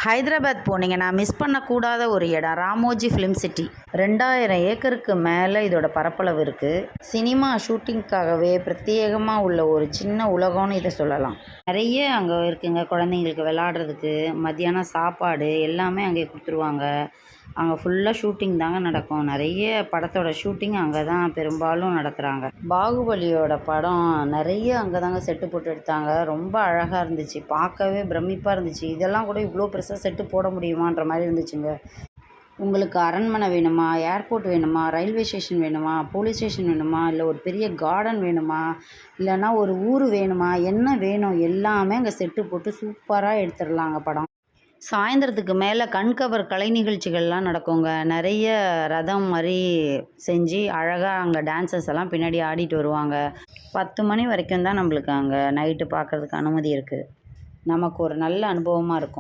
ஹைதராபாத் போனீங்கன்னா மிஸ் பண்ணக்கூடாத ஒரு இடம் ராமோஜி ஃபிலிம் சிட்டி. 2000 ஏக்கருக்கு மேலே இதோட பரப்பளவு இருக்குது. சினிமா ஷூட்டிங்க்காகவே பிரத்யேகமாக உள்ள ஒரு சின்ன உலகம்னு இதை சொல்லலாம். நிறைய அங்கே இருக்குங்க. குழந்தைங்களுக்கு விளாடுறதுக்கு, மத்தியானம் சாப்பாடு எல்லாமே அங்கே கொடுத்துருவாங்க. அங்கே ஃபுல்லாக ஷூட்டிங் தாங்க நடக்கும். நிறைய படத்தோட ஷூட்டிங் அங்கே தான் பெரும்பாலும் நடத்துகிறாங்க. பாகுபலியோட படம் நிறைய அங்கே தாங்க செட்டு போட்டு எடுத்தாங்க. ரொம்ப அழகாக இருந்துச்சு, பார்க்கவே பிரமிப்பாக இருந்துச்சு. இதெல்லாம் கூட இவ்வளோ பெருசாக செட்டு போட முடியுமான்ற மாதிரி இருந்துச்சுங்க. உங்களுக்கு அரண்மனை வேணுமா, ஏர்போர்ட் வேணுமா, ரயில்வே ஸ்டேஷன் வேணுமா, போலீஸ் ஸ்டேஷன் வேணுமா, இல்லை ஒரு பெரிய கார்டன் வேணுமா, இல்லைன்னா ஒரு ஊர் வேணுமா, என்ன வேணும் எல்லாமே அங்கே செட்டு போட்டு சூப்பராக எடுத்துடலாங்க படம். சாயந்தரத்துக்கு மேலே கண்கவர் கலை நிகழ்ச்சிகள்லாம் நடக்குங்க. நிறைய ரதம் மாதிரி செஞ்சு அழகாக அங்கே டான்சர்ஸ் எல்லாம் பின்னாடி ஆடிட்டு வருவாங்க. 10 மணி வரைக்கும் தான் நம்மளுக்கு அங்கே நைட்டு பார்க்குறதுக்கு அனுமதி இருக்குது. நமக்கு ஒரு நல்ல அனுபவமாக இருக்கும்.